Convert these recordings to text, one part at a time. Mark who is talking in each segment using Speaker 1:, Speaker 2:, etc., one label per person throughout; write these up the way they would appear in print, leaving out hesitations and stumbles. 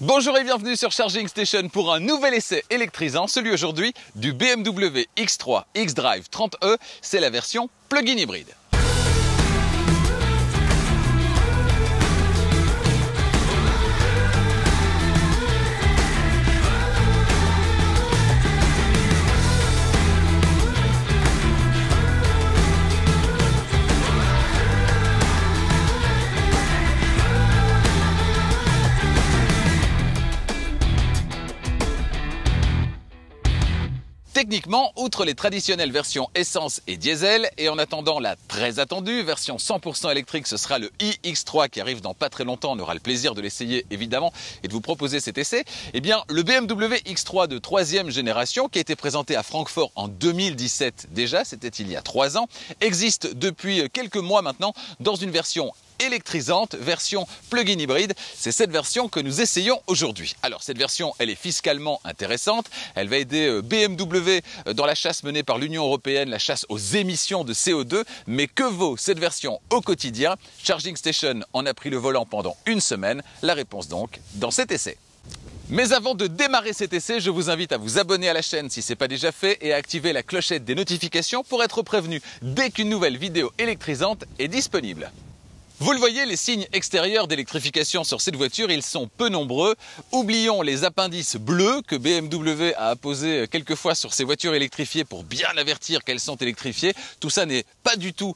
Speaker 1: Bonjour et bienvenue sur Charging Station pour un nouvel essai électrisant, celui aujourd'hui du BMW X3 xDrive 30e, c'est la version plug-in hybride. Techniquement, outre les traditionnelles versions essence et diesel, et en attendant la très attendue version 100% électrique, ce sera le iX3 qui arrive dans pas très longtemps, on aura le plaisir de l'essayer évidemment et de vous proposer cet essai, eh bien le BMW X3 de 3e génération qui a été présenté à Francfort en 2017 déjà, c'était il y a 3 ans, existe depuis quelques mois maintenant dans une version électrisante, version plug-in hybride. C'est cette version que nous essayons aujourd'hui. Alors cette version, elle est fiscalement intéressante. Elle va aider BMW dans la chasse menée par l'Union européenne, la chasse aux émissions de CO2. Mais que vaut cette version au quotidien? Charging Station en a pris le volant pendant une semaine. La réponse donc dans cet essai. Mais avant de démarrer cet essai, je vous invite à vous abonner à la chaîne si ce n'est pas déjà fait et à activer la clochette des notifications pour être prévenu dès qu'une nouvelle vidéo électrisante est disponible. Vous le voyez, les signes extérieurs d'électrification sur cette voiture, ils sont peu nombreux. Oublions les appendices bleus que BMW a apposés quelquefois sur ses voitures électrifiées pour bien avertir qu'elles sont électrifiées. Tout ça n'est pas du tout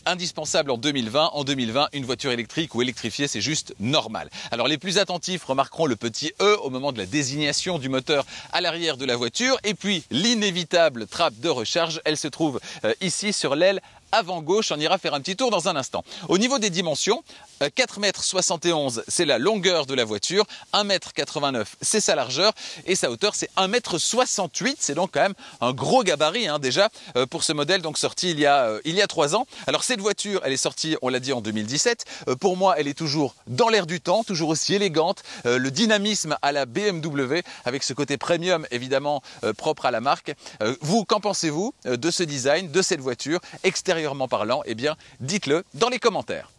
Speaker 1: indispensable en 2020. En 2020, une voiture électrique ou électrifiée, c'est juste normal. Alors les plus attentifs remarqueront le petit E au moment de la désignation du moteur à l'arrière de la voiture. Et puis l'inévitable trappe de recharge, elle se trouve ici sur l'aile avant gauche, on ira faire un petit tour dans un instant. Au niveau des dimensions, 4,71 m c'est la longueur de la voiture, 1,89 m c'est sa largeur et sa hauteur c'est 1,68 m, c'est donc quand même un gros gabarit déjà pour ce modèle donc sorti il y a 3 ans. Alors cette voiture, elle est sortie, on l'a dit, en 2017. Pour moi, elle est toujours dans l'air du temps, toujours aussi élégante, le dynamisme à la BMW avec ce côté premium évidemment propre à la marque. Vous, qu'en pensez-vous de ce design, de cette voiture extérieurement parlant? Eh bien, dites-le dans les commentaires.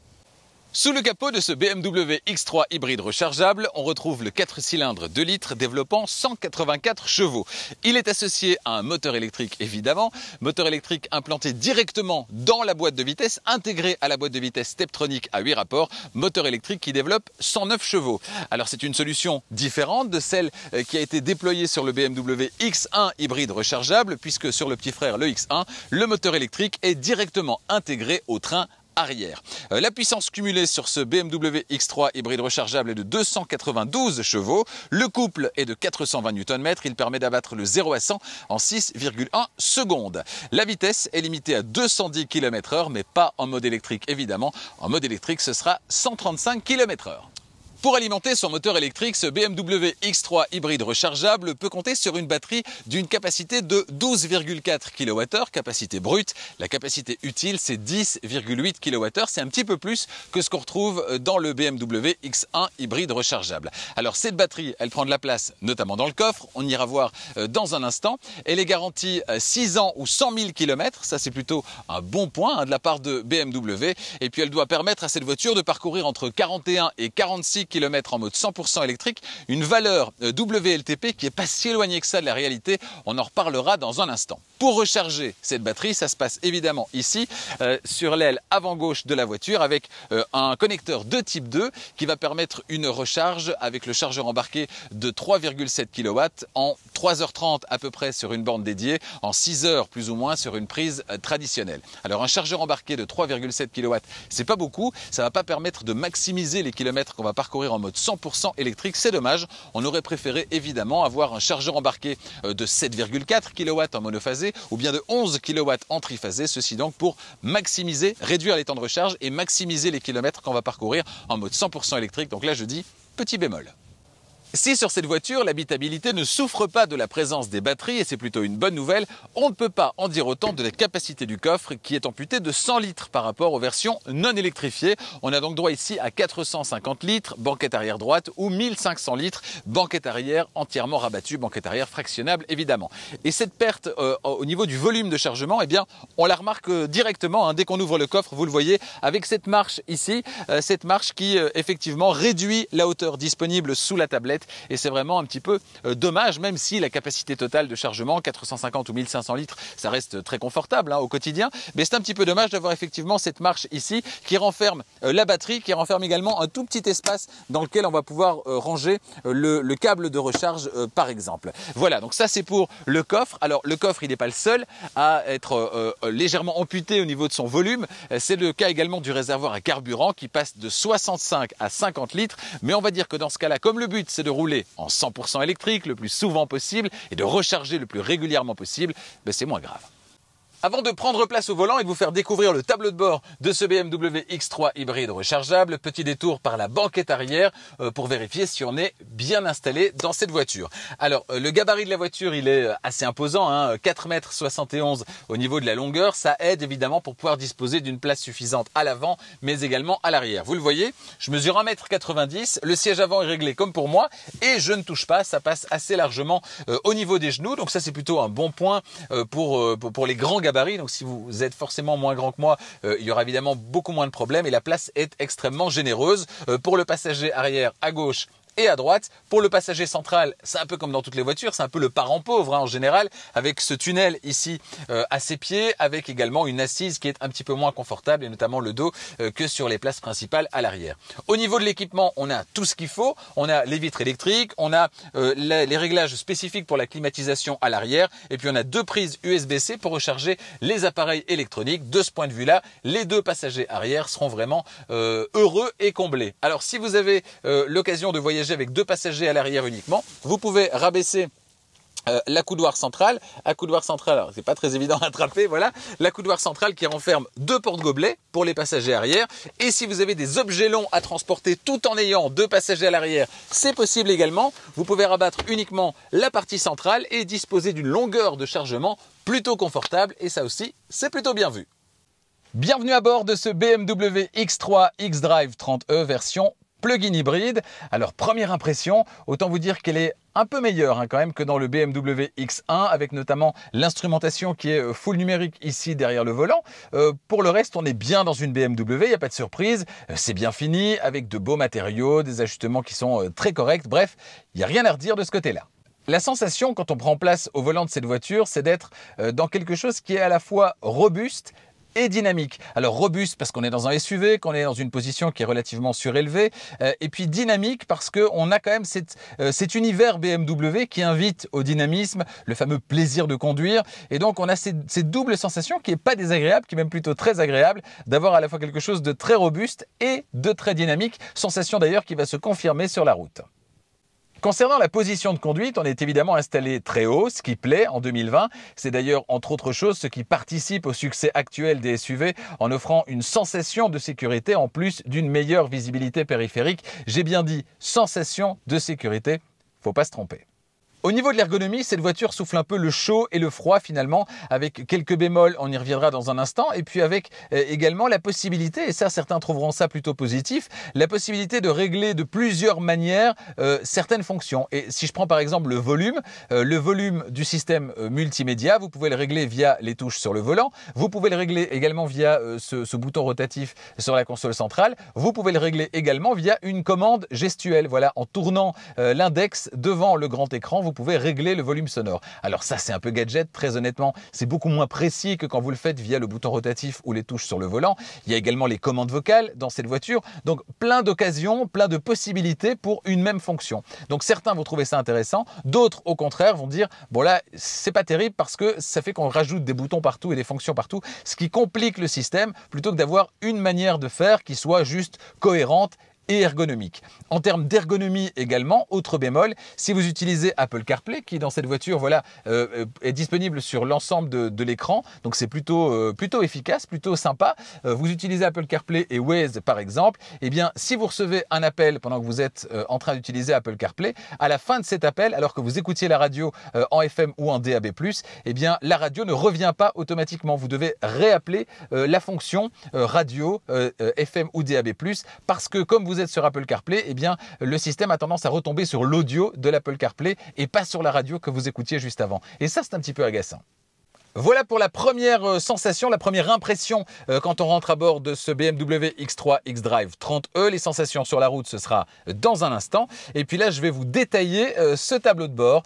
Speaker 1: Sous le capot de ce BMW X3 hybride rechargeable, on retrouve le 4 cylindres 2 litres développant 184 chevaux. Il est associé à un moteur électrique évidemment, moteur électrique implanté directement dans la boîte de vitesse, intégré à la boîte de vitesse Steptronic à 8 rapports, moteur électrique qui développe 109 chevaux. Alors c'est une solution différente de celle qui a été déployée sur le BMW X1 hybride rechargeable, puisque sur le petit frère le X1, le moteur électrique est directement intégré au train arrière. La puissance cumulée sur ce BMW X3 hybride rechargeable est de 292 chevaux. Le couple est de 420 Nm. Il permet d'abattre le 0 à 100 en 6,1 secondes. La vitesse est limitée à 210 km/h, mais pas en mode électrique évidemment. En mode électrique, ce sera 135 km/h. Pour alimenter son moteur électrique, ce BMW X3 hybride rechargeable peut compter sur une batterie d'une capacité de 12,4 kWh, capacité brute. La capacité utile, c'est 10,8 kWh. C'est un petit peu plus que ce qu'on retrouve dans le BMW X1 hybride rechargeable. Alors cette batterie, elle prend de la place notamment dans le coffre. On ira voir dans un instant. Elle est garantie 6 ans ou 100 000 km. Ça, c'est plutôt un bon point de la part de BMW. Et puis elle doit permettre à cette voiture de parcourir entre 41 et 46 km en mode 100% électrique, une valeur WLTP qui n'est pas si éloignée que ça de la réalité, on en reparlera dans un instant. Pour recharger cette batterie, ça se passe évidemment ici, sur l'aile avant gauche de la voiture, avec un connecteur de type 2 qui va permettre une recharge avec le chargeur embarqué de 3,7 kW en 3h30 à peu près sur une borne dédiée, en 6 heures plus ou moins sur une prise traditionnelle. Alors un chargeur embarqué de 3,7 kW, c'est pas beaucoup, ça va pas permettre de maximiser les kilomètres qu'on va parcourir en mode 100% électrique, c'est dommage. On aurait préféré évidemment avoir un chargeur embarqué de 7,4 kW en monophasé ou bien de 11 kW en triphasé, ceci donc pour maximiser, réduire les temps de recharge et maximiser les kilomètres qu'on va parcourir en mode 100% électrique. Donc là je dis petit bémol. Si sur cette voiture, l'habitabilité ne souffre pas de la présence des batteries, et c'est plutôt une bonne nouvelle, on ne peut pas en dire autant de la capacité du coffre qui est amputée de 100 litres par rapport aux versions non électrifiées. On a donc droit ici à 450 litres, banquette arrière droite, ou 1500 litres, banquette arrière entièrement rabattue, banquette arrière fractionnable évidemment. Et cette perte au niveau du volume de chargement, eh bien, on la remarque directement dès qu'on ouvre le coffre, vous le voyez, avec cette marche ici, cette marche qui effectivement réduit la hauteur disponible sous la tablette km et c'est vraiment un petit peu dommage, même si la capacité totale de chargement, 450 ou 1500 litres, ça reste très confortable au quotidien. Mais c'est un petit peu dommage d'avoir effectivement cette marche ici qui renferme la batterie, qui renferme également un tout petit espace dans lequel on va pouvoir ranger le câble de recharge par exemple. Voilà, donc ça c'est pour le coffre. Alors le coffre, il n'est pas le seul à être légèrement amputé au niveau de son volume. C'est le cas également du réservoir à carburant qui passe de 65 à 50 litres. Mais on va dire que dans ce cas-là, comme le but c'est de rouler en 100% électrique le plus souvent possible et de recharger le plus régulièrement possible, c'est moins grave. Avant de prendre place au volant et de vous faire découvrir le tableau de bord de ce BMW X3 hybride rechargeable, petit détour par la banquette arrière pour vérifier si on est bien installé dans cette voiture. Alors, le gabarit de la voiture, il est assez imposant, 4,71 m au niveau de la longueur. Ça aide évidemment pour pouvoir disposer d'une place suffisante à l'avant, mais également à l'arrière. Vous le voyez, je mesure 1,90 m, le siège avant est réglé comme pour moi et je ne touche pas, ça passe assez largement au niveau des genoux. Donc ça, c'est plutôt un bon point pour les grands gabarits. Donc si vous êtes forcément moins grand que moi, il y aura évidemment beaucoup moins de problèmes et la place est extrêmement généreuse. Pour le passager arrière à gauche et à droite. Pour le passager central, c'est un peu comme dans toutes les voitures, c'est un peu le parent pauvre en général, avec ce tunnel ici à ses pieds, avec également une assise qui est un petit peu moins confortable, et notamment le dos, que sur les places principales à l'arrière. Au niveau de l'équipement, on a tout ce qu'il faut. On a les vitres électriques, on a les réglages spécifiques pour la climatisation à l'arrière, et puis on a deux prises USB-C pour recharger les appareils électroniques. De ce point de vue-là, les deux passagers arrière seront vraiment heureux et comblés. Alors si vous avez l'occasion de voyager avec deux passagers à l'arrière uniquement, vous pouvez rabaisser l'accoudoir central. Accoudoir central, alors c'est pas très évident à attraper, voilà. L'accoudoir central qui renferme deux porte-gobelets pour les passagers arrière. Et si vous avez des objets longs à transporter tout en ayant deux passagers à l'arrière, c'est possible également. Vous pouvez rabattre uniquement la partie centrale et disposer d'une longueur de chargement plutôt confortable. Et ça aussi, c'est plutôt bien vu. Bienvenue à bord de ce BMW X3 xDrive 30e version plug-in hybride. Alors première impression, autant vous dire qu'elle est un peu meilleure quand même que dans le BMW X1, avec notamment l'instrumentation qui est full numérique ici derrière le volant. Pour le reste, on est bien dans une BMW, il n'y a pas de surprise, c'est bien fini, avec de beaux matériaux, des ajustements qui sont très corrects, bref, il n'y a rien à redire de ce côté-là. La sensation quand on prend place au volant de cette voiture, c'est d'être dans quelque chose qui est à la fois robuste et dynamique. Alors robuste parce qu'on est dans un SUV, qu'on est dans une position qui est relativement surélevée, et puis dynamique parce qu'on a quand même cet univers BMW qui invite au dynamisme, le fameux plaisir de conduire, et donc on a cette double sensation qui n'est pas désagréable, qui est même plutôt très agréable, d'avoir à la fois quelque chose de très robuste et de très dynamique, sensation d'ailleurs qui va se confirmer sur la route. Concernant la position de conduite, on est évidemment installé très haut, ce qui plaît en 2020. C'est d'ailleurs, entre autres choses, ce qui participe au succès actuel des SUV en offrant une sensation de sécurité en plus d'une meilleure visibilité périphérique. J'ai bien dit sensation de sécurité, faut pas se tromper. Au niveau de l'ergonomie, cette voiture souffle un peu le chaud et le froid finalement, avec quelques bémols, on y reviendra dans un instant, et puis avec également la possibilité, et ça certains trouveront ça plutôt positif, la possibilité de régler de plusieurs manières certaines fonctions. Et si je prends par exemple le volume du système multimédia, vous pouvez le régler via les touches sur le volant, vous pouvez le régler également via ce bouton rotatif sur la console centrale, vous pouvez le régler également via une commande gestuelle, voilà, en tournant l'index devant le grand écran, vous pouvez régler le volume sonore. Alors ça, c'est un peu gadget, très honnêtement. C'est beaucoup moins précis que quand vous le faites via le bouton rotatif ou les touches sur le volant. Il y a également les commandes vocales dans cette voiture. Donc, plein d'occasions, plein de possibilités pour une même fonction. Donc, certains vont trouver ça intéressant. D'autres, au contraire, vont dire, bon là, c'est pas terrible parce que ça fait qu'on rajoute des boutons partout et des fonctions partout, ce qui complique le système plutôt que d'avoir une manière de faire qui soit juste cohérente et ergonomique. En termes d'ergonomie également, autre bémol, si vous utilisez Apple CarPlay, qui dans cette voiture voilà, est disponible sur l'ensemble de l'écran, donc c'est plutôt efficace, plutôt sympa. Vous utilisez Apple CarPlay et Waze par exemple, eh bien si vous recevez un appel pendant que vous êtes en train d'utiliser Apple CarPlay, à la fin de cet appel, alors que vous écoutiez la radio en FM ou en DAB+, eh bien la radio ne revient pas automatiquement. Vous devez réappeler la fonction radio, FM ou DAB+, parce que comme vous êtes sur Apple CarPlay, eh bien, le système a tendance à retomber sur l'audio de l'Apple CarPlay et pas sur la radio que vous écoutiez juste avant. Et ça, c'est un petit peu agaçant. Voilà pour la première sensation, la première impression quand on rentre à bord de ce BMW X3 xDrive 30e. Les sensations sur la route, ce sera dans un instant. Et puis là, je vais vous détailler ce tableau de bord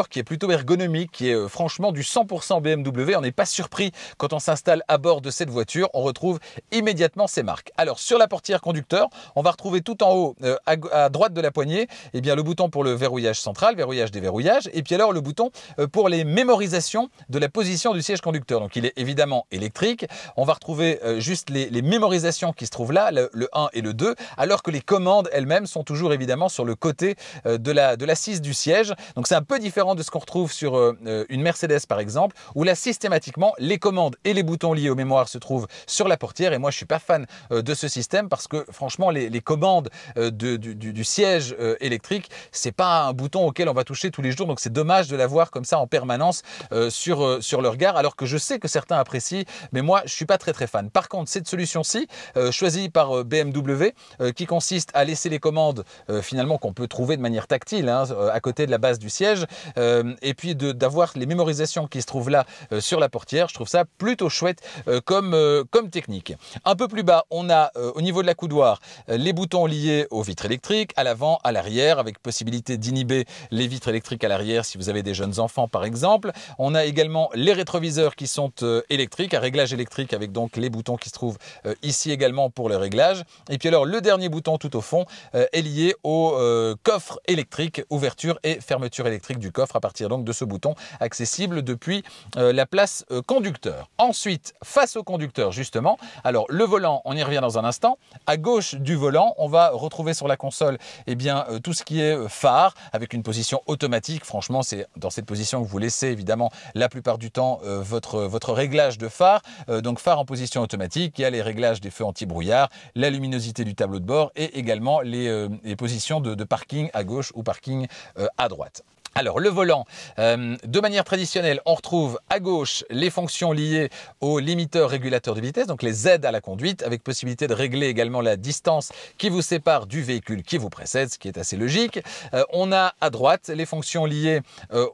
Speaker 1: qui est plutôt ergonomique, qui est franchement du 100% BMW. On n'est pas surpris quand on s'installe à bord de cette voiture. On retrouve immédiatement ces marques. Alors, sur la portière conducteur, on va retrouver tout en haut, à droite de la poignée, eh bien, le bouton pour le verrouillage central, verrouillage, déverrouillage. Et puis alors, le bouton pour les mémorisations de la position du siège conducteur. Donc il est évidemment électrique. On va retrouver juste les mémorisations qui se trouvent là, le 1 et le 2, alors que les commandes elles-mêmes sont toujours évidemment sur le côté de l'assise du siège. Donc c'est un peu différent de ce qu'on retrouve sur une Mercedes par exemple, où là systématiquement les commandes et les boutons liés aux mémoires se trouvent sur la portière. Et moi je suis pas fan de ce système parce que franchement les commandes du siège électrique, c'est pas un bouton auquel on va toucher tous les jours. Donc c'est dommage de l'avoir comme ça en permanence sur le regard, alors que je sais que certains apprécient, mais moi je suis pas très fan. Par contre, cette solution-ci, choisie par BMW, qui consiste à laisser les commandes finalement qu'on peut trouver de manière tactile à côté de la base du siège, et puis d'avoir les mémorisations qui se trouvent là sur la portière, je trouve ça plutôt chouette comme technique. Un peu plus bas, on a au niveau de la coudoir les boutons liés aux vitres électriques, à l'avant, à l'arrière, avec possibilité d'inhiber les vitres électriques à l'arrière si vous avez des jeunes enfants par exemple. On a également les rétroviseurs qui sont électriques, à réglage électrique avec donc les boutons qui se trouvent ici également pour le réglage. Et puis alors le dernier bouton tout au fond est lié au coffre électrique, ouverture et fermeture électrique du coffre à partir donc de ce bouton accessible depuis la place conducteur. Ensuite, face au conducteur justement, alors le volant, on y revient dans un instant. À gauche du volant, on va retrouver sur la console tout ce qui est phare avec une position automatique. Franchement, c'est dans cette position que vous laissez évidemment la plupart du temps votre réglage de phare. Donc phare en position automatique, il y a les réglages des feux anti-brouillard, la luminosité du tableau de bord et également les positions de parking à gauche ou parking à droite. Alors le volant, de manière traditionnelle, on retrouve à gauche les fonctions liées au limiteur régulateur de vitesse, donc les aides à la conduite, avec possibilité de régler également la distance qui vous sépare du véhicule qui vous précède, ce qui est assez logique. On a à droite les fonctions liées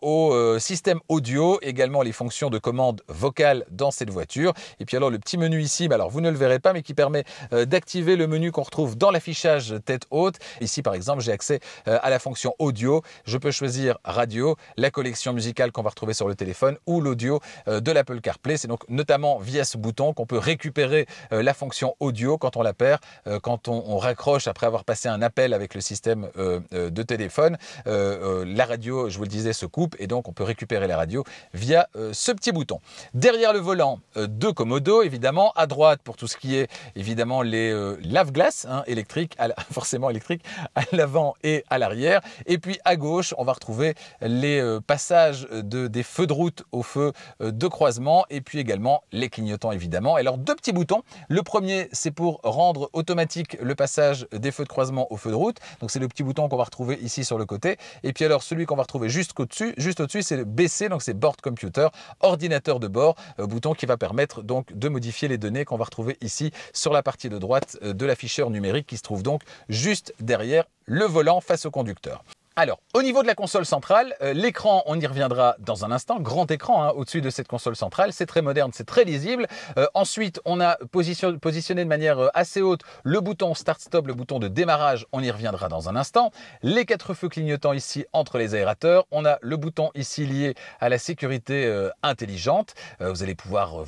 Speaker 1: au système audio, également les fonctions de commande vocale dans cette voiture. Et puis alors le petit menu ici, alors vous ne le verrez pas, mais qui permet d'activer le menu qu'on retrouve dans l'affichage tête haute. Ici par exemple, j'ai accès à la fonction audio. Je peux choisir radio, la collection musicale qu'on va retrouver sur le téléphone ou l'audio de l'Apple CarPlay. C'est donc notamment via ce bouton qu'on peut récupérer la fonction audio quand on la perd, quand on raccroche après avoir passé un appel avec le système de téléphone. La radio, je vous le disais, se coupe et donc on peut récupérer la radio via ce petit bouton. Derrière le volant, deux commodos évidemment, à droite pour tout ce qui est évidemment les lave-glaces électriques, forcément électriques, à l'avant et à l'arrière. Et puis à gauche, on va retrouver les passages des feux de route aux feux de croisement et puis également les clignotants évidemment. Et alors deux petits boutons. Le premier, c'est pour rendre automatique le passage des feux de croisement aux feux de route. Donc c'est le petit bouton qu'on va retrouver ici sur le côté. Et puis alors celui qu'on va retrouver juste au-dessus, c'est le BC, donc c'est Board Computer, ordinateur de bord, bouton qui va permettre donc de modifier les données qu'on va retrouver ici sur la partie de droite de l'afficheur numérique qui se trouve donc juste derrière le volant face au conducteur. Alors, au niveau de la console centrale, l'écran, on y reviendra dans un instant, grand écran au-dessus de cette console centrale, c'est très moderne, c'est très lisible. Ensuite, on a positionné de manière assez haute le bouton Start-Stop, le bouton de démarrage, on y reviendra dans un instant. Les 4 feux clignotants ici entre les aérateurs, on a le bouton ici lié à la sécurité intelligente. Vous allez pouvoir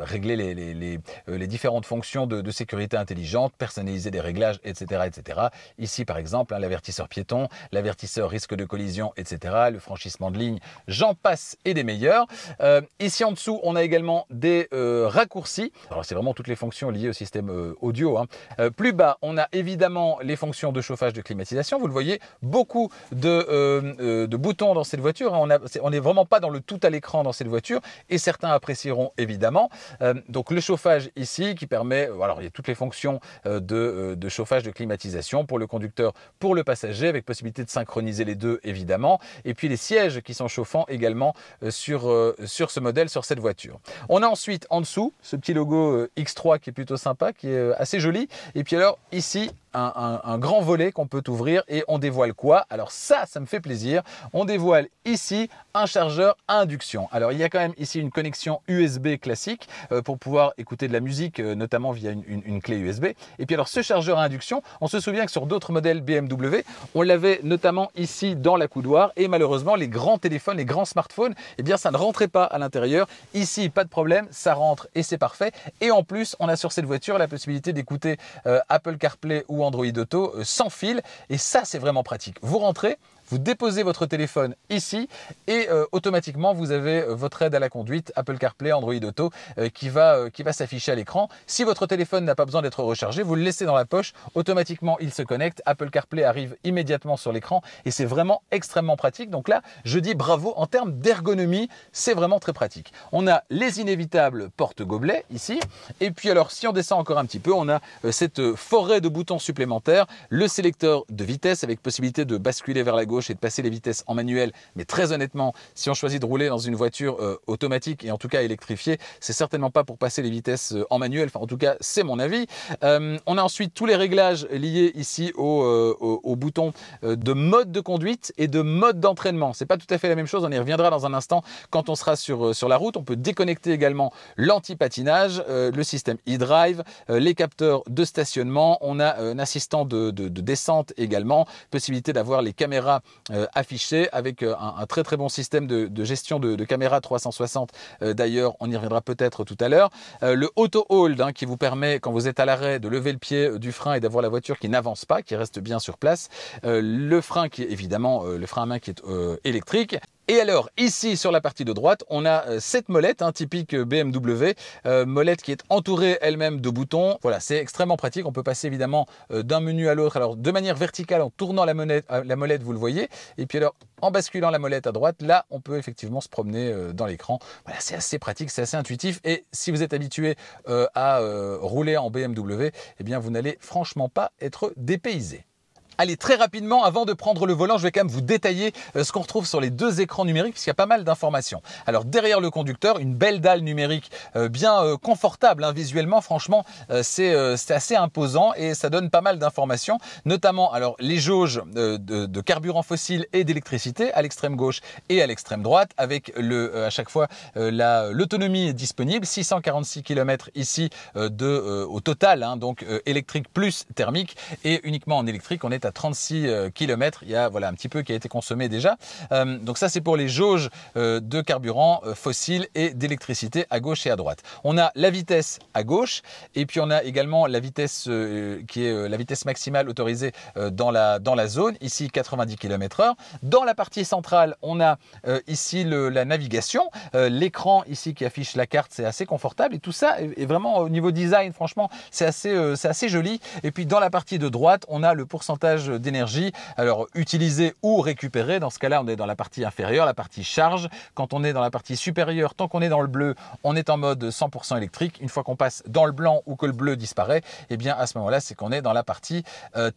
Speaker 1: régler les différentes fonctions de sécurité intelligente, personnaliser des réglages, etc. etc. Ici, par exemple, l'avertisseur piéton, l'avertisseur risque de collision, etc. Le franchissement de ligne, j'en passe et des meilleurs. Ici en dessous, on a également des raccourcis. Alors c'est vraiment toutes les fonctions liées au système audio. Plus bas, on a évidemment les fonctions de chauffage, de climatisation. Vous le voyez, beaucoup de boutons dans cette voiture. On n'est vraiment pas dans le tout à l'écran dans cette voiture et certains apprécieront évidemment. Donc le chauffage ici qui permet, alors il y a toutes les fonctions de chauffage, de climatisation pour le conducteur, pour le passager avec possibilité de synchroniser les deux évidemment, et puis les sièges qui sont chauffants également sur ce modèle, sur cette voiture. On a ensuite en dessous ce petit logo X3 qui est plutôt sympa, qui est assez joli, et puis alors ici
Speaker 2: un grand volet qu'on peut ouvrir et on dévoile quoi? Alors ça me fait plaisir. On dévoile ici un chargeur à induction. Alors il y a quand même ici une connexion USB classique pour pouvoir écouter de la musique, notamment via une clé USB. Et puis alors ce chargeur à induction, on se souvient que sur d'autres modèles BMW, on l'avait notamment ici dans la coudoir et malheureusement les grands téléphones, les grands smartphones, eh bien ça ne rentrait pas à l'intérieur. Ici, pas de problème, ça rentre et c'est parfait. Et en plus, on a sur cette voiture la possibilité d'écouter Apple CarPlay ou Android Auto sans fil et ça c'est vraiment pratique. Vous rentrez, vous déposez votre téléphone ici et automatiquement vous avez votre aide à la conduite, Apple CarPlay, Android Auto qui va s'afficher à l'écran. Si votre téléphone n'a pas besoin d'être rechargé, vous le laissez dans la poche, automatiquement il se connecte, Apple CarPlay arrive immédiatement sur l'écran et c'est vraiment extrêmement pratique. Donc là, je dis bravo en termes d'ergonomie, c'est vraiment très pratique. On a les inévitables porte-gobelets ici et puis alors si on descend encore un petit peu, on a cette forêt de boutons supplémentaires, le sélecteur de vitesse avec possibilité de basculer vers la gauche et de passer les vitesses en manuel, mais très honnêtement, si on choisit de rouler dans une voiture automatique et en tout cas électrifiée, c'est certainement pas pour passer les vitesses en manuel, enfin en tout cas c'est mon avis. On a ensuite tous les réglages liés ici au bouton de mode de conduite et de mode d'entraînement. C'est pas tout à fait la même chose, on y reviendra dans un instant quand on sera sur la route. On peut déconnecter également l'anti-patinage, le système e-drive, les capteurs de stationnement, on a un assistant de descente également, possibilité d'avoir les caméras affiché avec un très très bon système de gestion de caméra 360. D'ailleurs, on y reviendra peut-être tout à l'heure. Le auto hold qui vous permet, quand vous êtes à l'arrêt, de lever le pied du frein et d'avoir la voiture qui n'avance pas, qui reste bien sur place. Le frein qui est évidemment le frein à main qui est électrique. Et alors, ici, sur la partie de droite, on a cette molette, typique BMW, molette qui est entourée elle-même de boutons. Voilà, c'est extrêmement pratique. On peut passer évidemment d'un menu à l'autre. Alors, de manière verticale, en tournant la molette, vous le voyez. Et puis alors, en basculant la molette à droite, là, on peut effectivement se promener dans l'écran. Voilà, c'est assez pratique, c'est assez intuitif. Et si vous êtes habitué à rouler en BMW, eh bien, vous n'allez franchement pas être dépaysé. Allez, très rapidement, avant de prendre le volant, je vais quand même vous détailler ce qu'on retrouve sur les deux écrans numériques, puisqu'il y a pas mal d'informations. Alors, derrière le conducteur, une belle dalle numérique bien confortable visuellement. Franchement, c'est assez imposant et ça donne pas mal d'informations, notamment alors les jauges de carburant fossile et d'électricité à l'extrême gauche et à l'extrême droite, avec à chaque fois l'autonomie disponible, 646 km ici au total, donc électrique plus thermique, et uniquement en électrique, on est à 36 km, il y a voilà, un petit peu qui a été consommé déjà. Donc ça c'est pour les jauges de carburant fossile et d'électricité à gauche et à droite. On a la vitesse à gauche et puis on a également la vitesse qui est la vitesse maximale autorisée dans la zone, ici 90 km/h. Dans la partie centrale, on a ici la navigation, l'écran ici qui affiche la carte, c'est assez confortable et tout ça est vraiment au niveau design, franchement c'est assez joli. Et puis dans la partie de droite, on a le pourcentage d'énergie, alors utilisé ou récupéré. Dans ce cas-là, on est dans la partie inférieure, la partie charge. Quand on est dans la partie supérieure, tant qu'on est dans le bleu, on est en mode 100% électrique. Une fois qu'on passe dans le blanc ou que le bleu disparaît, eh bien à ce moment-là, c'est qu'on est dans la partie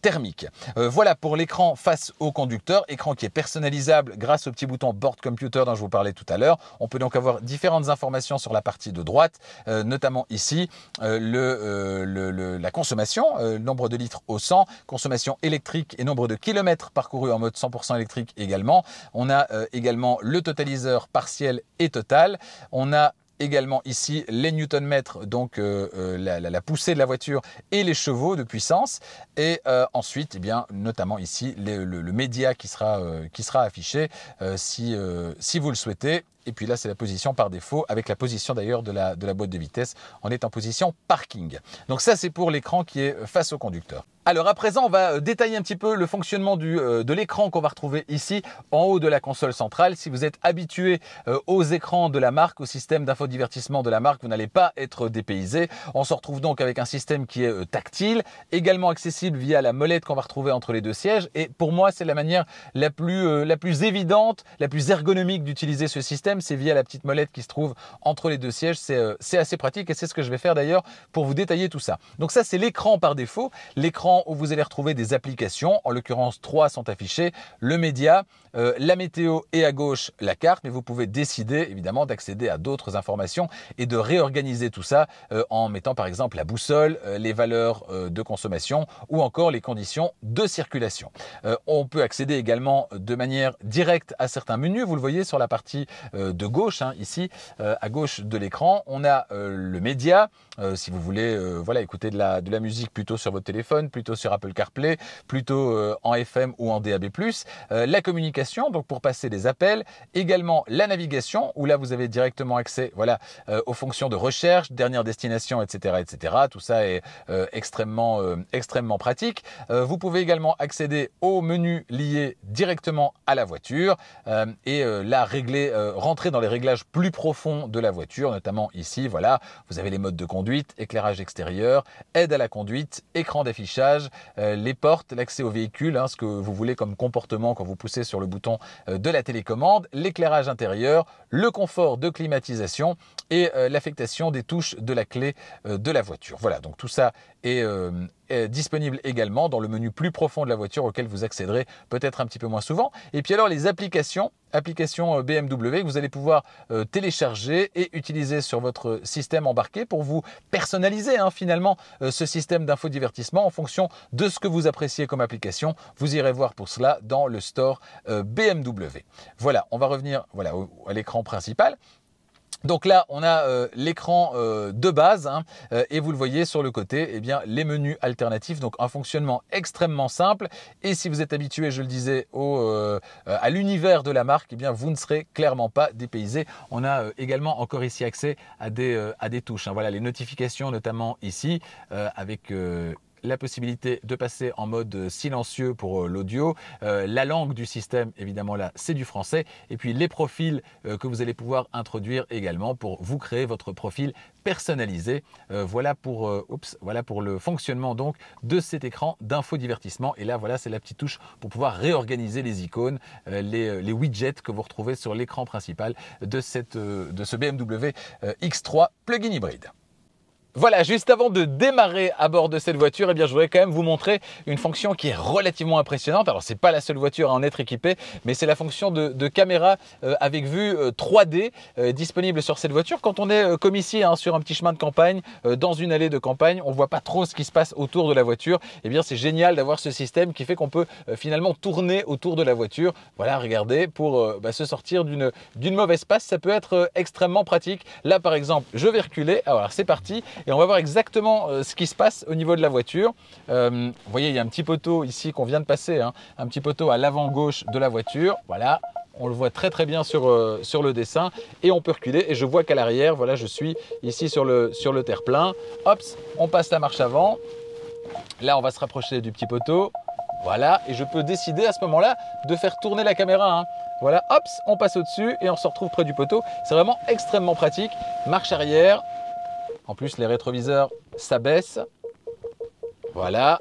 Speaker 2: thermique. Voilà pour l'écran face au conducteur, écran qui est personnalisable grâce au petit bouton Board Computer dont je vous parlais tout à l'heure. On peut donc avoir différentes informations sur la partie de droite, notamment ici la consommation, nombre de litres au 100, consommation électrique et nombre de kilomètres parcourus en mode 100% électrique également. On a également le totaliseur partiel et total. On a également ici les newton-mètres, donc la poussée de la voiture et les chevaux de puissance. Et ensuite, eh bien, notamment ici, le média qui sera affiché si vous le souhaitez. Et puis là, c'est la position par défaut, avec la position d'ailleurs de la boîte de vitesse. On est en position parking. Donc ça, c'est pour l'écran qui est face au conducteur. Alors à présent, on va détailler un petit peu le fonctionnement de l'écran qu'on va retrouver ici en haut de la console centrale. Si vous êtes habitué aux écrans de la marque, au système d'infodivertissement de la marque, vous n'allez pas être dépaysé. On se retrouve donc avec un système qui est tactile, également accessible via la molette qu'on va retrouver entre les deux sièges. Et pour moi, c'est la manière la plus évidente, la plus ergonomique d'utiliser ce système. C'est via la petite molette qui se trouve entre les deux sièges. C'est assez pratique et c'est ce que je vais faire d'ailleurs pour vous détailler tout ça. Donc ça, c'est l'écran par défaut. L'écran écran où vous allez retrouver des applications. En l'occurrence, 3 sont affichées. Le média, la météo et à gauche la carte, mais vous pouvez décider évidemment d'accéder à d'autres informations et de réorganiser tout ça en mettant par exemple la boussole, les valeurs de consommation ou encore les conditions de circulation. On peut accéder également de manière directe à certains menus. Vous le voyez sur la partie de gauche, hein, ici à gauche de l'écran, on a le média. Si vous voulez voilà, écouter de la musique plutôt sur votre téléphone, plutôt sur Apple CarPlay, plutôt en FM ou en DAB+, la communication, donc pour passer des appels, également la navigation, où là vous avez directement accès voilà, aux fonctions de recherche, dernière destination, etc. etc. Tout ça est extrêmement pratique. Vous pouvez également accéder aux menus liés directement à la voiture et là rentrer dans les réglages plus profonds de la voiture, notamment ici, voilà, vous avez les modes de conduite, éclairage extérieur, aide à la conduite, écran d'affichage, les portes, l'accès au véhicule, hein, ce que vous voulez comme comportement quand vous poussez sur le bouton de la télécommande, l'éclairage intérieur, le confort de climatisation et l'affectation des touches de la clé de la voiture. Voilà, donc tout ça est disponible également dans le menu plus profond de la voiture auquel vous accéderez peut-être un petit peu moins souvent. Et puis alors les applications BMW que vous allez pouvoir télécharger et utiliser sur votre système embarqué pour vous personnaliser hein, finalement ce système d'infodivertissement en fonction de ce que vous appréciez comme application. Vous irez voir pour cela dans le store BMW. Voilà, on va revenir voilà, à l'écran principal. Donc là, on a l'écran de base hein, et vous le voyez sur le côté, eh bien, les menus alternatifs, donc un fonctionnement extrêmement simple. Et si vous êtes habitué, je le disais, à l'univers de la marque, eh bien, vous ne serez clairement pas dépaysé. On a également encore ici accès à des touches. Hein. Voilà, les notifications notamment ici avec la possibilité de passer en mode silencieux pour l'audio, la langue du système évidemment là c'est du français et puis les profils que vous allez pouvoir introduire également pour vous créer votre profil personnalisé. Voilà pour le fonctionnement donc de cet écran d'infodivertissement et là voilà c'est la petite touche pour pouvoir réorganiser les icônes, les widgets que vous retrouvez sur l'écran principal de ce BMW X3 plug-in hybride. Voilà, juste avant de démarrer à bord de cette voiture, eh bien, je voudrais quand même vous montrer une fonction qui est relativement impressionnante. Alors, ce n'est pas la seule voiture à en être équipée, mais c'est la fonction de caméra avec vue 3D disponible sur cette voiture. Quand on est comme ici, hein, sur un petit chemin de campagne, dans une allée de campagne, on ne voit pas trop ce qui se passe autour de la voiture. Eh bien, c'est génial d'avoir ce système qui fait qu'on peut finalement tourner autour de la voiture. Voilà, regardez, pour se sortir d'une mauvaise passe, ça peut être extrêmement pratique. Là, par exemple, je vais reculer. Alors, c'est parti. Et on va voir exactement ce qui se passe au niveau de la voiture. Vous voyez, il y a un petit poteau ici qu'on vient de passer, hein, un petit poteau à l'avant gauche de la voiture. Voilà, on le voit très bien sur le dessin. Et on peut reculer et je vois qu'à l'arrière, voilà, je suis ici sur le terre-plein. Hop, on passe la marche avant. Là, on va se rapprocher du petit poteau. Voilà, et je peux décider à ce moment-là de faire tourner la caméra. Hein. Voilà, hop, on passe au-dessus et on se retrouve près du poteau. C'est vraiment extrêmement pratique. Marche arrière. En plus, les rétroviseurs s'abaissent. Voilà.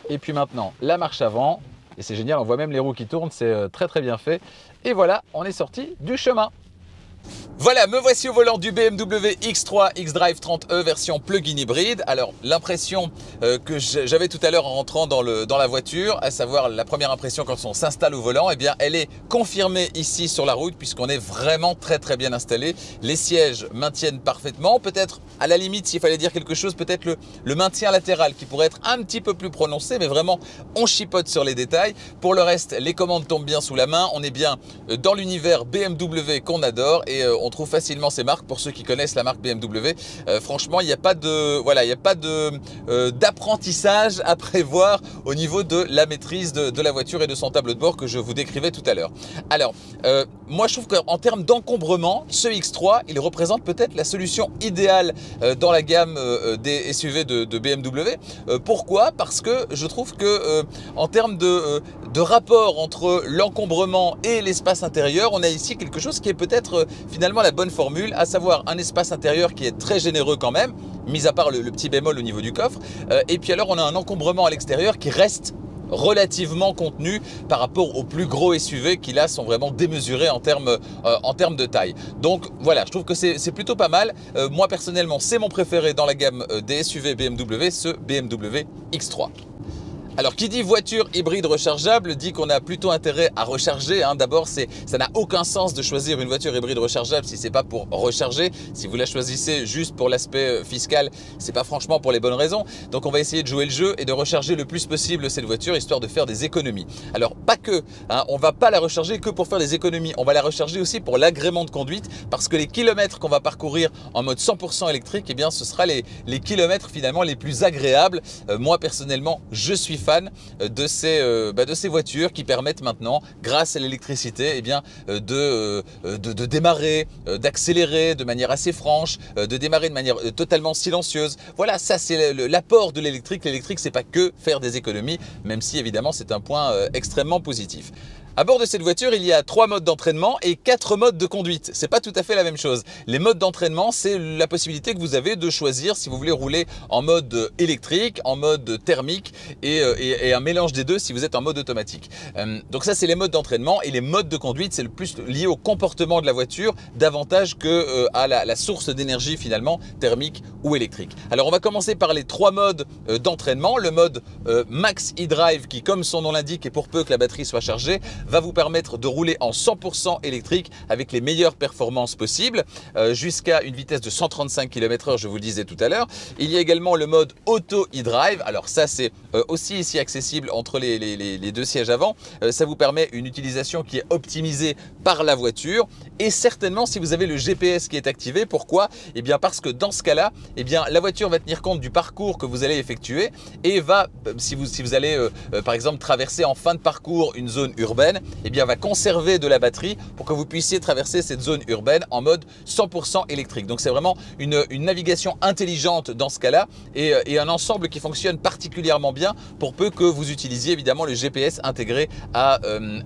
Speaker 2: Et puis maintenant, la marche avant. Et c'est génial, on voit même les roues qui tournent. C'est très bien fait. Et voilà, on est sorti du chemin. Voilà, me voici au volant du BMW X3 xDrive 30e version plug-in hybride. Alors, l'impression que j'avais tout à l'heure en rentrant dans la voiture, à savoir la première impression quand on s'installe au volant, eh bien, elle est confirmée ici sur la route puisqu'on est vraiment très bien installé. Les sièges maintiennent parfaitement. Peut-être, à la limite, s'il fallait dire quelque chose, peut-être le maintien latéral qui pourrait être un petit peu plus prononcé, mais vraiment, on chipote sur les détails. Pour le reste, les commandes tombent bien sous la main. On est bien dans l'univers BMW qu'on adore et on trouve facilement ces marques pour ceux qui connaissent la marque BMW. Franchement, il n'y a pas d'apprentissage à prévoir au niveau de la maîtrise de la voiture et de son tableau de bord que je vous décrivais tout à l'heure. Alors, moi je trouve qu'en termes d'encombrement, ce X3, il représente peut-être la solution idéale dans la gamme des SUV de BMW. Pourquoi? Parce que je trouve que en termes de rapport entre l'encombrement et l'espace intérieur, on a ici quelque chose qui est peut-être finalement la bonne formule, à savoir un espace intérieur qui est très généreux quand même, mis à part le petit bémol au niveau du coffre. Et puis alors on a un encombrement à l'extérieur qui reste
Speaker 1: relativement contenu par rapport aux plus gros SUV qui là sont vraiment démesurés en termes de taille. Donc voilà, je trouve que c'est plutôt pas mal. Moi personnellement, c'est mon préféré dans la gamme des SUV BMW, ce BMW X3. Alors qui dit voiture hybride rechargeable dit qu'on a plutôt intérêt à recharger. D'abord, ça n'a aucun sens de choisir une voiture hybride rechargeable si c'est pas pour recharger. Si vous la choisissez juste pour l'aspect fiscal, c'est pas franchement pour les bonnes raisons. Donc on va essayer de jouer le jeu et de recharger le plus possible cette voiture histoire de faire des économies. Alors pas que, on va pas la recharger que pour faire des économies. On va la recharger aussi pour l'agrément de conduite parce que les kilomètres qu'on va parcourir en mode 100% électrique, eh bien ce sera les kilomètres finalement les plus agréables. Moi personnellement, je suis fan de ces voitures qui permettent maintenant, grâce à l'électricité, eh bien, de démarrer, d'accélérer de manière assez franche, de démarrer de manière totalement silencieuse. Voilà, ça c'est l'apport de l'électrique. L'électrique, c'est pas que faire des économies, même si évidemment c'est un point extrêmement positif. À bord de cette voiture, il y a 3 modes d'entraînement et 4 modes de conduite. C'est pas tout à fait la même chose. Les modes d'entraînement, c'est la possibilité que vous avez de choisir si vous voulez rouler en mode électrique, en mode thermique et un mélange des deux si vous êtes en mode automatique. Donc ça, c'est les modes d'entraînement et les modes de conduite, c'est le plus lié au comportement de la voiture davantage que à la source d'énergie finalement thermique ou électrique. Alors on va commencer par les 3 modes d'entraînement. Le mode Max e-Drive qui, comme son nom l'indique et pour peu que la batterie soit chargée, va vous permettre de rouler en 100% électrique avec les meilleures performances possibles jusqu'à une vitesse de 135 km/h, je vous le disais tout à l'heure. Il y a également le mode Auto e-Drive. Alors ça, c'est aussi ici accessible entre les deux sièges avant. Ça vous permet une utilisation qui est optimisée par la voiture et certainement si vous avez le GPS qui est activé. Pourquoi? Eh bien parce que dans ce cas-là, eh bien la voiture va tenir compte du parcours que vous allez effectuer et va, si vous allez par exemple traverser en fin de parcours une zone urbaine, eh bien, va conserver de la batterie pour que vous puissiez traverser cette zone urbaine en mode 100% électrique. Donc c'est vraiment une navigation intelligente dans ce cas-là et un ensemble qui fonctionne particulièrement bien pour peu que vous utilisiez évidemment le GPS intégré à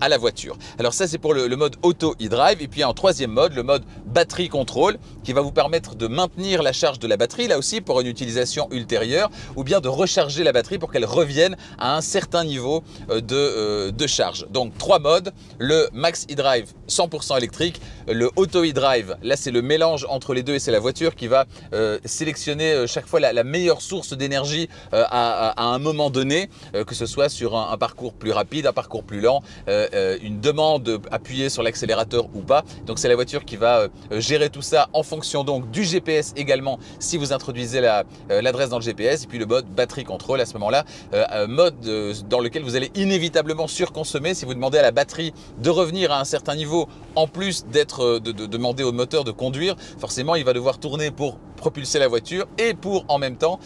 Speaker 1: la voiture. Alors ça, c'est pour le mode Auto e-Drive. Et puis en troisième mode, le mode Battery Control qui va vous permettre de maintenir la charge de la batterie là aussi pour une utilisation ultérieure ou bien de recharger la batterie pour qu'elle revienne à un certain niveau de charge. Donc 3 modes, le Max e-Drive 100% électrique, le Auto e-Drive, là c'est le mélange entre les deux et c'est la voiture qui va sélectionner chaque fois la meilleure source d'énergie à un moment donné, que ce soit sur un parcours plus rapide, un parcours plus lent, une demande appuyée sur l'accélérateur ou pas. Donc c'est la voiture qui va gérer tout ça en fonction donc du GPS également si vous introduisez l'adresse dans le GPS, et puis le mode Battery Control à ce moment-là, mode dans lequel vous allez inévitablement surconsommer si vous demandez à la batterie de revenir à un certain niveau en plus de demander au moteur de conduire. Forcément, il va devoir tourner pour propulser la voiture et pour en même temps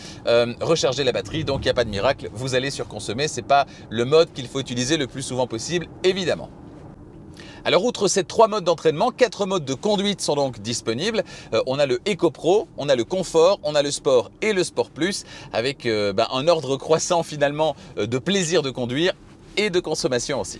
Speaker 1: recharger la batterie. Donc il n'y a pas de miracle, vous allez surconsommer. C'est pas le mode qu'il faut utiliser le plus souvent possible, évidemment. Alors outre ces 3 modes d'entraînement, 4 modes de conduite sont donc disponibles. On a le Eco Pro, on a le Confort, on a le Sport et le Sport Plus avec un ordre croissant finalement de plaisir de conduire et de consommation aussi.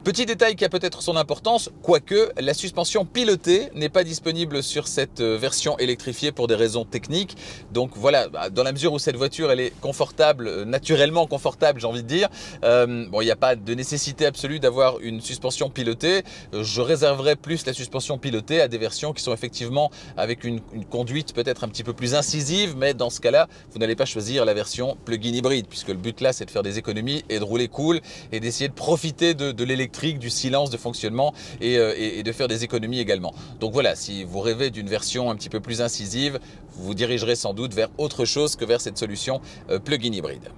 Speaker 1: Petit détail qui a peut-être son importance, quoique la suspension pilotée n'est pas disponible sur cette version électrifiée pour des raisons techniques. Donc voilà, dans la mesure où cette voiture elle est confortable, naturellement confortable j'ai envie de dire, bon, il n'y a pas de nécessité absolue d'avoir une suspension pilotée. Je réserverai plus la suspension pilotée à des versions qui sont effectivement avec une conduite peut-être un petit peu plus incisive, mais dans ce cas-là, vous n'allez pas choisir la version plug-in hybride puisque le but là c'est de faire des économies et de rouler cool et d'essayer de profiter de l'électrique, du silence de fonctionnement et de faire des économies également. Donc voilà, si vous rêvez d'une version un petit peu plus incisive, vous vous dirigerez sans doute vers autre chose que vers cette solution plug-in hybride.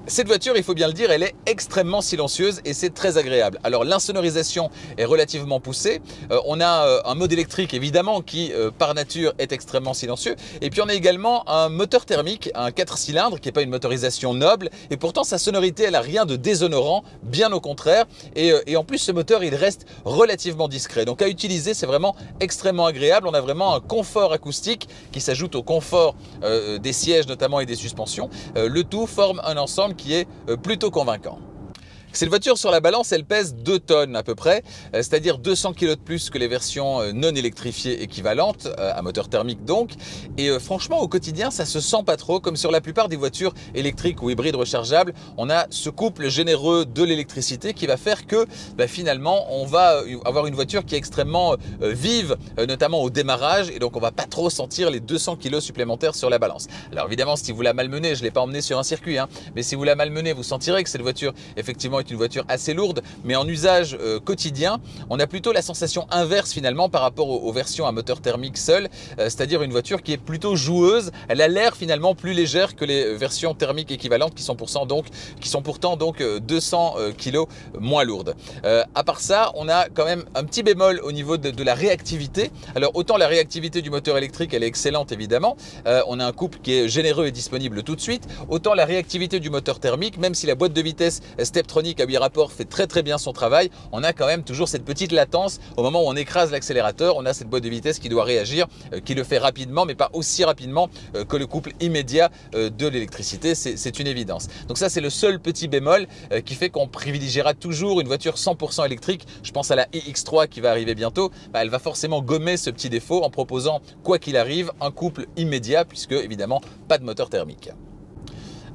Speaker 1: Cette voiture, il faut bien le dire, elle est extrêmement silencieuse et c'est très agréable. Alors l'insonorisation est relativement poussée. On a un mode électrique évidemment qui par nature est extrêmement silencieux. Et puis on a également un moteur thermique, un 4 cylindres qui n'est pas une motorisation noble. Et pourtant sa sonorité, elle n'a rien de déshonorant, bien au contraire. Et en plus ce moteur, il reste relativement discret. Donc à utiliser, c'est vraiment extrêmement agréable. On a vraiment un confort acoustique qui s'ajoute au confort des sièges notamment et des suspensions. Le tout forme un ensemble qui est plutôt convaincant. Cette voiture sur la balance, elle pèse 2 tonnes à peu près, c'est-à-dire 200 kg de plus que les versions non électrifiées équivalentes, à moteur thermique donc. Et franchement, au quotidien, ça se sent pas trop, comme sur la plupart des voitures électriques ou hybrides rechargeables. On a ce couple généreux de l'électricité qui va faire que finalement, on va avoir une voiture qui est extrêmement vive, notamment au démarrage, et donc on va pas trop sentir les 200 kg supplémentaires sur la balance. Alors évidemment, si vous la malmenez, je l'ai pas emmené sur un circuit, mais si vous la malmenez, vous sentirez que cette voiture, effectivement, est une voiture assez lourde, mais en usage quotidien, on a plutôt la sensation inverse finalement par rapport aux versions à moteur thermique seul, c'est-à-dire une voiture qui est plutôt joueuse. Elle a l'air finalement plus légère que les versions thermiques équivalentes qui sont pourtant donc 200 kg moins lourdes. À part ça, on a quand même un petit bémol au niveau de la réactivité. Alors autant la réactivité du moteur électrique, elle est excellente évidemment, on a un couple qui est généreux et disponible tout de suite, autant la réactivité du moteur thermique, même si la boîte de vitesse Steptronic à 8 rapports fait très bien son travail, on a quand même toujours cette petite latence au moment où on écrase l'accélérateur. On a cette boîte de vitesse qui doit réagir, qui le fait rapidement, mais pas aussi rapidement que le couple immédiat de l'électricité, c'est une évidence. Donc ça, c'est le seul petit bémol qui fait qu'on privilégiera toujours une voiture 100% électrique. Je pense à la iX3 qui va arriver bientôt. Elle va forcément gommer ce petit défaut en proposant, quoi qu'il arrive, un couple immédiat, puisque évidemment pas de moteur thermique.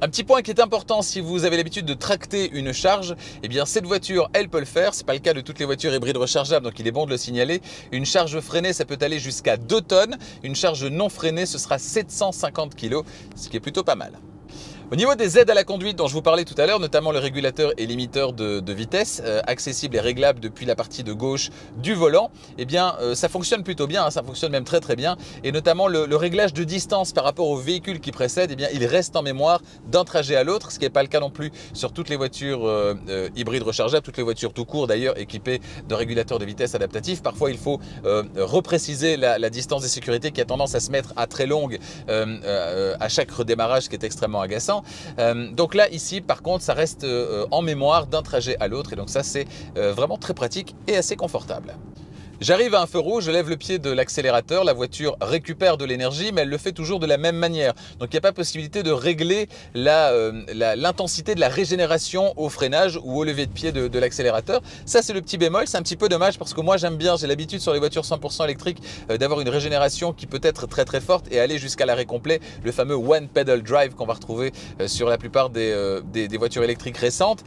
Speaker 1: Un petit point qui est important si vous avez l'habitude de tracter une charge, eh bien cette voiture, elle peut le faire. C'est pas le cas de toutes les voitures hybrides rechargeables, donc il est bon de le signaler. Une charge freinée, ça peut aller jusqu'à 2 tonnes. Une charge non freinée, ce sera 750 kg, ce qui est plutôt pas mal. Au niveau des aides à la conduite dont je vous parlais tout à l'heure, notamment le régulateur et limiteur de vitesse, accessible et réglable depuis la partie de gauche du volant, eh bien ça fonctionne plutôt bien, ça fonctionne même très bien. Et notamment le réglage de distance par rapport au véhicule qui précède, eh bien il reste en mémoire d'un trajet à l'autre, ce qui n'est pas le cas non plus sur toutes les voitures hybrides rechargeables, toutes les voitures tout court d'ailleurs équipées de régulateurs de vitesse adaptatifs. Parfois il faut repréciser la distance de sécurité qui a tendance à se mettre à très longue à chaque redémarrage, ce qui est extrêmement agaçant. Donc là ici par contre ça reste en mémoire d'un trajet à l'autre, et donc ça c'est vraiment très pratique et assez confortable. J'arrive à un feu rouge, je lève le pied de l'accélérateur, la voiture récupère de l'énergie, mais elle le fait toujours de la même manière. Donc il n'y a pas possibilité de régler l'intensité de la régénération au freinage ou au lever de pied de l'accélérateur. Ça c'est le petit bémol, c'est un petit peu dommage parce que moi j'aime bien, j'ai l'habitude sur les voitures 100% électriques d'avoir une régénération qui peut être très forte et aller jusqu'à l'arrêt complet, le fameux one pedal drive qu'on va retrouver sur la plupart des voitures électriques récentes.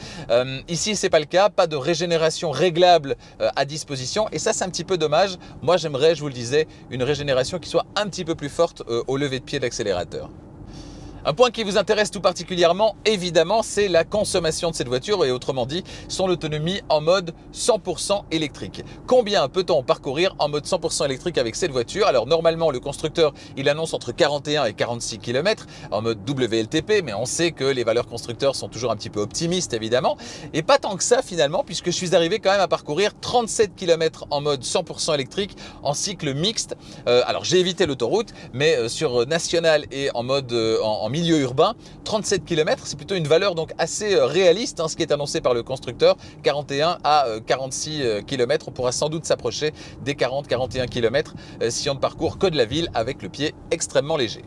Speaker 1: Ici c'est pas le cas, pas de régénération réglable à disposition, et ça c'est un petit peu dommage. Moi j'aimerais, je vous le disais, une régénération qui soit un petit peu plus forte au lever de pied de l'accélérateur. Un point qui vous intéresse tout particulièrement, évidemment, c'est la consommation de cette voiture, et autrement dit, son autonomie en mode 100% électrique. Combien peut-on parcourir en mode 100% électrique avec cette voiture? Alors normalement, le constructeur, il annonce entre 41 et 46 km en mode WLTP, mais on sait que les valeurs constructeurs sont toujours un petit peu optimistes, évidemment. Et pas tant que ça, finalement, puisque je suis arrivé quand même à parcourir 37 km en mode 100% électrique en cycle mixte. Alors j'ai évité l'autoroute, mais sur national et en mode en milieu urbain, 37 km, c'est plutôt une valeur donc assez réaliste, ce qui est annoncé par le constructeur. 41 à 46 km, on pourra sans doute s'approcher des 40-41 km si on ne parcourt que de la ville avec le pied extrêmement léger.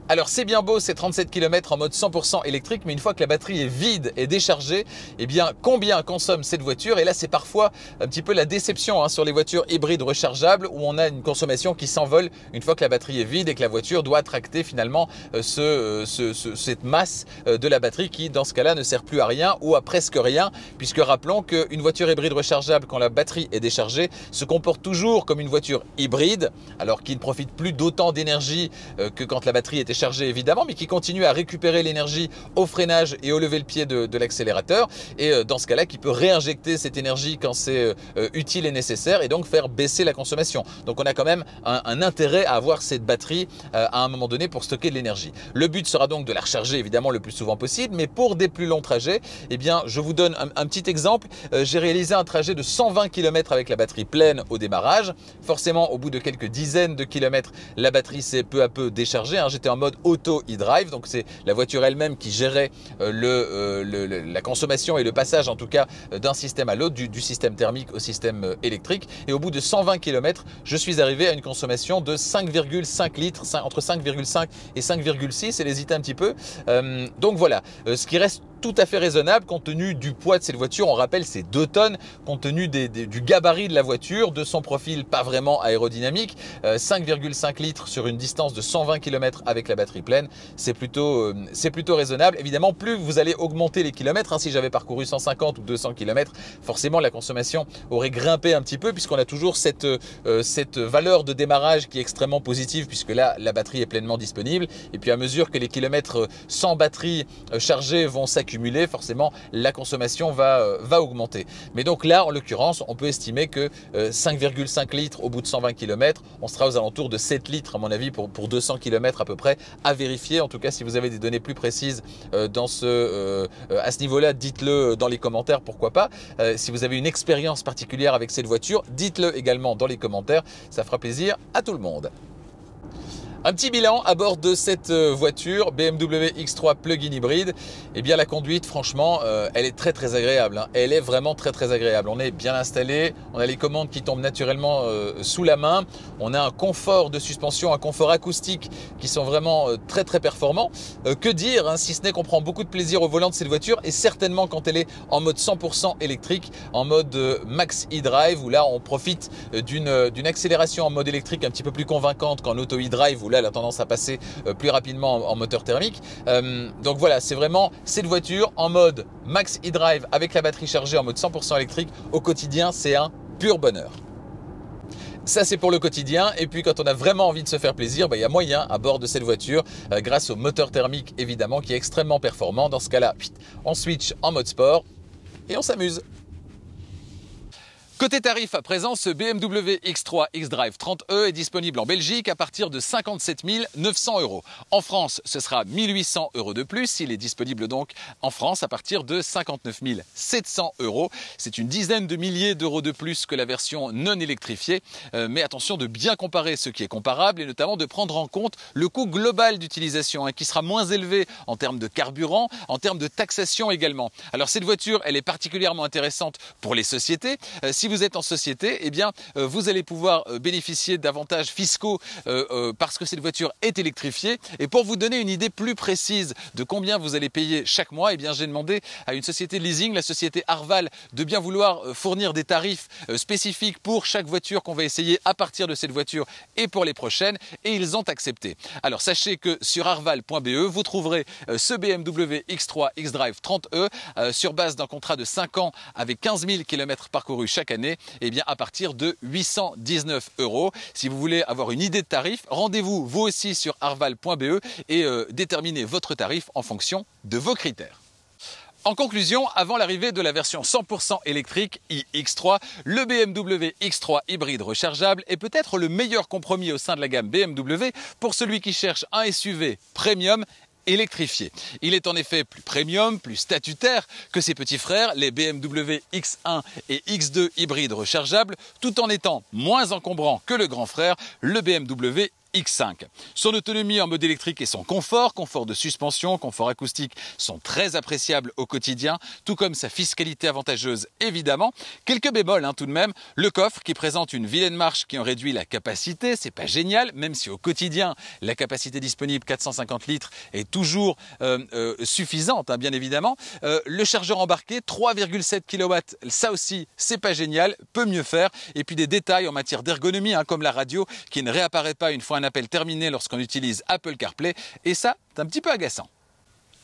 Speaker 1: Alors c'est bien beau ces 37 km en mode 100% électrique, mais une fois que la batterie est vide et déchargée, eh bien combien consomme cette voiture? Et là c'est parfois un petit peu la déception sur les voitures hybrides rechargeables, où on a une consommation qui s'envole une fois que la batterie est vide et que la voiture doit tracter finalement cette masse de la batterie qui dans ce cas-là ne sert plus à rien ou à presque rien, puisque rappelons qu'une voiture hybride rechargeable, quand la batterie est déchargée, se comporte toujours comme une voiture hybride, alors qu'il ne profite plus d'autant d'énergie que quand la batterie était chargé évidemment, mais qui continue à récupérer l'énergie au freinage et au lever le pied de l'accélérateur, et dans ce cas-là qui peut réinjecter cette énergie quand c'est utile et nécessaire, et donc faire baisser la consommation. Donc on a quand même un intérêt à avoir cette batterie à un moment donné pour stocker de l'énergie. Le but sera donc de la recharger évidemment le plus souvent possible, mais pour des plus longs trajets, eh bien je vous donne un petit exemple. J'ai réalisé un trajet de 120 km avec la batterie pleine au démarrage. Forcément au bout de quelques dizaines de kilomètres, la batterie s'est peu à peu déchargée. J'étais en mode auto e-drive, donc c'est la voiture elle-même qui gérait la consommation et le passage en tout cas d'un système à l'autre, du système thermique au système électrique. Et au bout de 120 km, je suis arrivé à une consommation de 5,5 litres, entre 5,5 et 5,6, elle hésitait un petit peu. Donc voilà, ce qui reste
Speaker 2: tout à fait raisonnable compte tenu du poids de cette voiture. On rappelle, c'est 2 tonnes compte tenu du gabarit de la voiture, de son profil pas vraiment aérodynamique. 5,5 litres sur une distance de 120 km avec la batterie pleine, c'est plutôt raisonnable. Évidemment, plus vous allez augmenter les kilomètres, hein, si j'avais parcouru 150 ou 200 km, forcément la consommation aurait grimpé un petit peu puisqu'on a toujours cette valeur de démarrage qui est extrêmement positive puisque là, la batterie est pleinement disponible. Et puis à mesure que les kilomètres sans batterie chargée vont s'accumuler, forcément la consommation va augmenter. Mais donc là, en l'occurrence, on peut estimer que 5,5 litres au bout de 120 km, on sera aux alentours de 7 litres à mon avis pour 200 km à peu près, à vérifier. En tout cas, si vous avez des données plus précises à ce niveau-là, dites-le dans les commentaires, pourquoi pas. Si vous avez une expérience particulière avec cette voiture, dites-le également dans les commentaires, ça fera plaisir à tout le monde. Un petit bilan à bord de cette voiture BMW X3 plug-in hybride. Eh bien la conduite, franchement, elle est très agréable, hein. Elle est vraiment très agréable. On est bien installé, on a les commandes qui tombent naturellement sous la main. On a un confort de suspension, un confort acoustique qui sont vraiment très performants. Que dire, hein, si ce n'est qu'on prend beaucoup de plaisir au volant de cette voiture et certainement quand elle est en mode 100% électrique, en mode Max e-Drive où là on profite d'une accélération en mode électrique un petit peu plus convaincante qu'en auto e-Drive où là elle a tendance à passer plus rapidement en moteur thermique. Donc voilà, c'est vraiment cette voiture en mode Max e-Drive avec la batterie chargée en mode 100% électrique. Au quotidien, c'est un pur bonheur. Ça, c'est pour le quotidien. Et puis, quand on a vraiment envie de se faire plaisir, il y a moyen à bord de cette voiture, grâce au moteur thermique évidemment, qui est extrêmement performant. Dans ce cas-là, on switch en mode sport et on s'amuse. Côté tarif à présent, ce BMW X3 xDrive 30e est disponible en Belgique à partir de 57 900 €. En France, ce sera 1 800 € de plus. Il est disponible donc en France à partir de 59 700 €. C'est une dizaine de milliers d'euros de plus que la version non électrifiée. Mais attention de bien comparer ce qui est comparable et notamment de prendre en compte le coût global d'utilisation qui sera moins élevé en termes de carburant, en termes de taxation également. Alors cette voiture, elle est particulièrement intéressante pour les sociétés. Si vous êtes en société, eh bien, vous allez pouvoir bénéficier d'avantages fiscaux parce que cette voiture est électrifiée. Et pour vous donner une idée plus précise de combien vous allez payer chaque mois, eh bien, j'ai demandé à une société de leasing, la société Arval, de bien vouloir fournir des tarifs spécifiques pour chaque voiture qu'on va essayer à partir de cette voiture et pour les prochaines. Et ils ont accepté. Alors sachez que sur arval.be, vous trouverez ce BMW X3 xDrive 30e sur base d'un contrat de 5 ans avec 15 000 km parcourus chaque année. Eh bien, à partir de 819 €. Si vous voulez avoir une idée de tarif, rendez-vous vous aussi sur arval.be et déterminez votre tarif en fonction de vos critères. En conclusion, avant l'arrivée de la version 100% électrique iX3, le BMW X3 hybride rechargeable est peut-être le meilleur compromis au sein de la gamme BMW pour celui qui cherche un SUV premium électrifié. Il est en effet plus premium, plus statutaire que ses petits frères, les BMW X1 et X2 hybrides rechargeables, tout en étant moins encombrant que le grand frère, le BMW X5. Son autonomie en mode électrique et son confort de suspension, confort acoustique sont très appréciables au quotidien, tout comme sa fiscalité avantageuse évidemment. Quelques bémols tout de même, le coffre qui présente une vilaine marche qui en réduit la capacité, c'est pas génial, même si au quotidien la capacité disponible 450 litres est toujours suffisante bien évidemment. Le chargeur embarqué 3,7 kW, ça aussi c'est pas génial, peut mieux faire. Et puis des détails en matière d'ergonomie comme la radio qui ne réapparaît pas une fois un appel terminé lorsqu'on utilise Apple CarPlay, et ça, c'est un petit peu agaçant.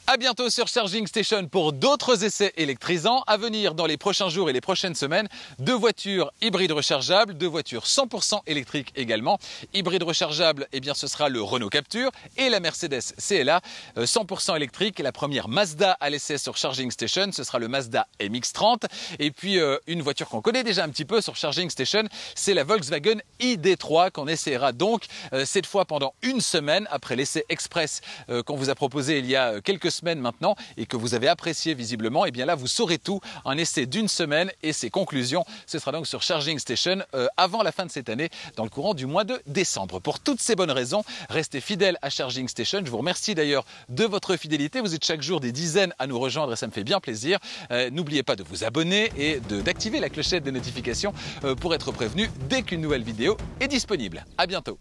Speaker 2: À bientôt sur Charging Station pour d'autres essais électrisants à venir dans les prochains jours et les prochaines semaines. 2 voitures hybrides rechargeables, 2 voitures 100% électriques également. Hybride rechargeable, eh bien ce sera le Renault Captur et la Mercedes CLA 100% électrique. La première Mazda à l'essai sur Charging Station, ce sera le Mazda MX-30. Et puis une voiture qu'on connaît déjà un petit peu sur Charging Station, c'est la Volkswagen ID.3 qu'on essaiera donc cette fois pendant une semaine après l'essai express qu'on vous a proposé il y a quelques semaines maintenant et que vous avez apprécié visiblement. Et bien là vous saurez tout, un essai d'une semaine et ses conclusions, ce sera donc sur Charging Station avant la fin de cette année, dans le courant du mois de décembre. Pour toutes ces bonnes raisons, restez fidèles à Charging Station. Je vous remercie d'ailleurs de votre fidélité, vous êtes chaque jour des dizaines à nous rejoindre et ça me fait bien plaisir. N'oubliez pas de vous abonner et d'activer la clochette des notifications pour être prévenu dès qu'une nouvelle vidéo est disponible. À bientôt.